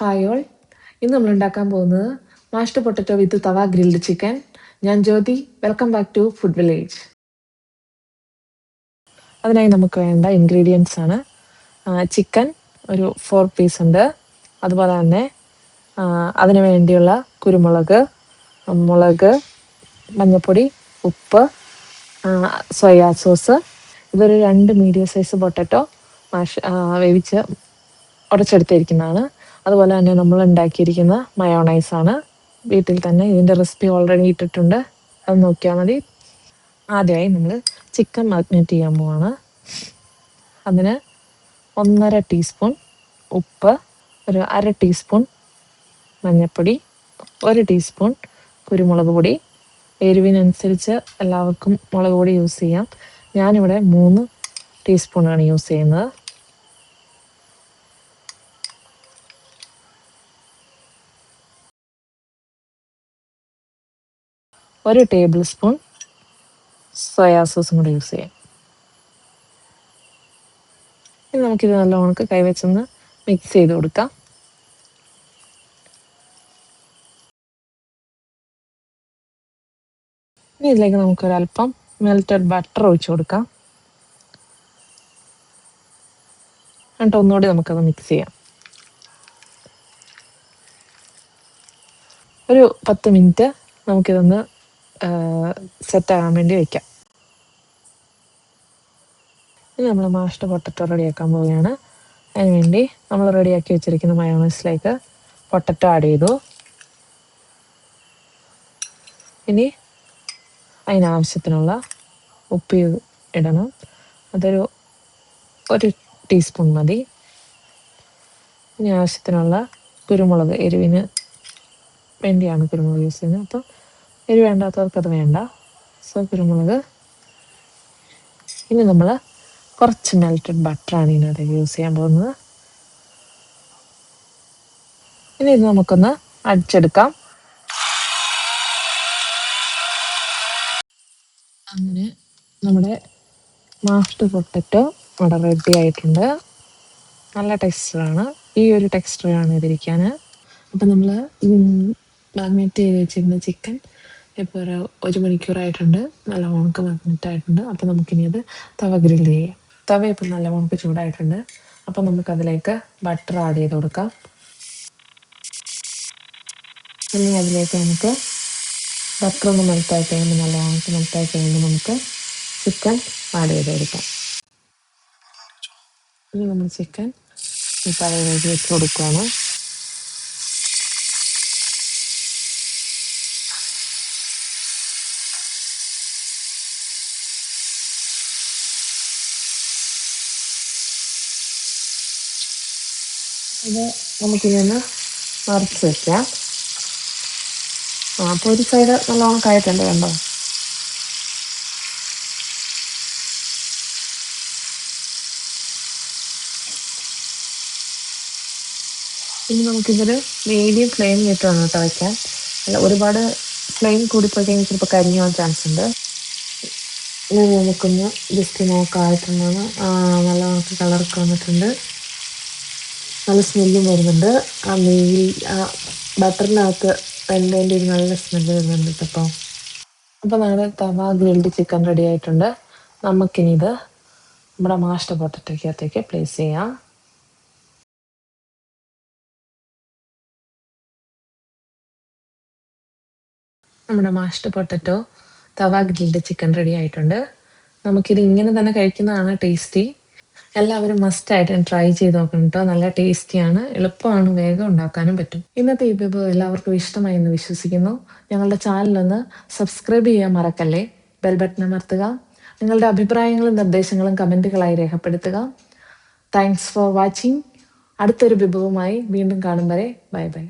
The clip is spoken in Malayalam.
Hi all. ഇന്ന് നമ്മൾ ഉണ്ടാക്കാൻ പോകുന്നത് mashed potato with tawa grilled chicken. ഞാൻ Jyothi. Welcome back to food village. അതിനായി നമുക്ക് വേണ്ട ഇൻഗ്രീഡിയൻസ് ആണ് ചിക്കൻ ഒരു 4 പീസ് ഉണ്ട്. അതുപോലെ തന്നെ അതിന് വേണ്ടിയുള്ള കുരുമുളക്, മുളക്, മഞ്ഞൾപ്പൊടി, ഉപ്പ്, സോയാ സോസ്. ഇതൊരു 2 മീഡിയം സൈസ് പൊട്ടറ്റോ വേവിച്ച് ഉടച്ചെടുത്തിരിക്കുന്നതാണ്. അതുപോലെ തന്നെ നമ്മൾ ഉണ്ടാക്കിയിരിക്കുന്ന മയോണൈസാണ്. വീട്ടിൽ തന്നെ ഇതിൻ്റെ റെസിപ്പി ഓൾറെഡി ഇട്ടിട്ടുണ്ട്, അത് നോക്കിയാൽ മതി. ആദ്യമായി നമ്മൾ ചിക്കൻ മാഗ്നേറ്റ് ചെയ്യാൻ പോവാണ്. അതിന് 1.5 ടീസ്പൂൺ ഉപ്പ്, ഒരു 1/2 ടീസ്പൂൺ മഞ്ഞൾപ്പൊടി, 1 ടീസ്പൂൺ കുരുമുളക് പൊടി. എരിവിനനുസരിച്ച് എല്ലാവർക്കും മുളക് പൊടി യൂസ് ചെയ്യാം. ഞാനിവിടെ 3 ടീസ്പൂണാണ് യൂസ് ചെയ്യുന്നത്. ഒരു ടേബിൾ സ്പൂൺ സോയാ സോസും കൂടി യൂസ് ചെയ്യാം. ഇനി നമുക്കിത് നല്ലോണം കൈവച്ചൊന്ന് മിക്സ് ചെയ്ത് കൊടുക്കാം. ഇനി ഇതിലേക്ക് നമുക്കൊരല്പം മെൽറ്റഡ് ബട്ടർ ഒഴിച്ചു കൊടുക്കാം. എന്നിട്ട് ഒന്നുകൂടി നമുക്കത് മിക്സ് ചെയ്യാം. ഒരു 10 മിനിറ്റ് നമുക്കിതൊന്ന് സെറ്റാകാൻ വേണ്ടി വയ്ക്കാം. ഇനി നമ്മൾ മാഷ്ഡ് പൊട്ടറ്റോ റെഡിയാക്കാൻ പോവുകയാണ്. അതിനുവേണ്ടി നമ്മൾ റെഡിയാക്കി വെച്ചിരിക്കുന്ന മയോണൈസിലേക്ക് പൊട്ടറ്റോ ആഡ് ചെയ്തു. ഇനി അതിനാവശ്യത്തിനുള്ള ഉപ്പ് ഇടണം. അതൊരു 1 ടീസ്പൂൺ മതി. ഇനി ആവശ്യത്തിനുള്ള കുരുമുളക്, എരിവിന് വേണ്ടിയാണ് കുരുമുളക് യൂസ് ചെയ്യുന്നത്. അപ്പോൾ എരിവ് വേണ്ടാത്തവർക്കത് വേണ്ട. സോ കുരുമുളക്. ഇനി നമ്മൾ കുറച്ച് മെൽറ്റഡ് ബട്ടറാണ് ഇതിനകത്തേക്ക് യൂസ് ചെയ്യാൻ പോകുന്നത്. ഇനി ഇത് നമുക്കൊന്ന് അടിച്ചെടുക്കാം. അങ്ങനെ നമ്മുടെ മാഷ്ഡ് പൊട്ടറ്റോ ഇവിടെ റെഡി ആയിട്ടുണ്ട്. നല്ല ടെക്സ്ചറാണ്. ഈ ഒരു ടെക്സ്ചറാണ് ഇതിരിക്കാൻ. അപ്പം നമ്മൾ മാഗ്നേറ്റ് ചെയ്ത് വെച്ചിരുന്ന ചിക്കൻ ഇപ്പോൾ ഒരു മണിക്കൂറായിട്ടുണ്ട്. നല്ല ഉണക്ക് മാഗ്നേറ്റ് ആയിട്ടുണ്ട്. അപ്പം നമുക്കിനി അത് തവ ഗ്രില്ല് ചെയ്യാം. തവ ഇപ്പം നല്ല ഉണക്ക് ചൂടായിട്ടുണ്ട്. അപ്പം നമുക്കതിലേക്ക് ബട്ടർ ആഡ് ചെയ്ത് കൊടുക്കാം. ഇനി അതിലേക്ക് നമുക്ക് ബട്ടർ ഒന്ന് മെൽറ്റായി കഴിയുമ്പോൾ, നല്ല ഉണക്ക് മെൽറ്റായി കഴിയുമ്പോൾ നമുക്ക് ചിക്കൻ ആഡ് ചെയ്ത് കൊടുക്കാം. ഇനി നമ്മൾ ചിക്കൻ ഈ തവയിലേക്ക് വെച്ച് കൊടുക്കുകയാണ്. ഇത് നമുക്കിതൊന്ന് മറിച്ച് വയ്ക്കാം. അപ്പോൾ ഒരു സൈഡ് നല്ലോണം കായിട്ടുണ്ട്, കണ്ടോ? ഇനി നമുക്കിതൊരു മീഡിയം ഫ്ലെയിം ഇട്ടാണ് കേട്ടോ വയ്ക്കാൻ. അല്ല, ഒരുപാട് ഫ്ലെയിം കൂടിപ്പോയി കഴിഞ്ഞാൽ ചിലപ്പോൾ കരിഞ്ഞു പോകാൻ ചാൻസ് ഉണ്ട്. ഇനി നമുക്കൊന്ന് ജസ്റ്റ് നോക്കായിട്ടുണ്ടെന്ന്. നല്ല നമുക്ക് കളറൊക്കെ വന്നിട്ടുണ്ട്. നല്ല സ്മെല്ലും വരുന്നുണ്ട്. ആ നെയ്യിൽ, ആ ബട്ടറിനകത്ത് വെന്തതിൻ്റെ ഒരു നല്ല സ്മെല്ല് വരുന്നുണ്ട് കേട്ടോ. അപ്പോൾ നമ്മുടെ തവ ഗ്രിൽഡ് ചിക്കൻ റെഡി ആയിട്ടുണ്ട്. നമുക്കിനി ഇത് നമ്മുടെ മാഷ്ഡ് പൊട്ടറ്റോയ്ക്കകത്തേക്ക് പ്ലേസ് ചെയ്യാം. നമ്മുടെ മാഷ്ഡ് പൊട്ടറ്റോ തവ ഗ്രിൽഡ് ചിക്കൻ റെഡി ആയിട്ടുണ്ട്. നമുക്കിത് ഇങ്ങനെ തന്നെ കഴിക്കുന്നതാണ് ടേസ്റ്റി. എല്ലാവരും മസ്റ്റായിട്ട് ട്രൈ ചെയ്ത് നോക്കണം കേട്ടോ. നല്ല ടേസ്റ്റിയാണ്, എളുപ്പമാണ്, വേഗം ഉണ്ടാക്കാനും പറ്റും. ഇന്നത്തെ ഈ വിഭവം എല്ലാവർക്കും ഇഷ്ടമായി എന്ന് വിശ്വസിക്കുന്നു. ഞങ്ങളുടെ ചാനലൊന്ന് സബ്സ്ക്രൈബ് ചെയ്യാൻ മറക്കല്ലേ. ബെൽ ബട്ടൺ അമർത്തുക. നിങ്ങളുടെ അഭിപ്രായങ്ങളും നിർദ്ദേശങ്ങളും കമൻറ്റുകളായി രേഖപ്പെടുത്തുക. Thanks for watching. അടുത്തൊരു വിഭവമായി വീണ്ടും കാണും വരെ ബൈ ബൈ.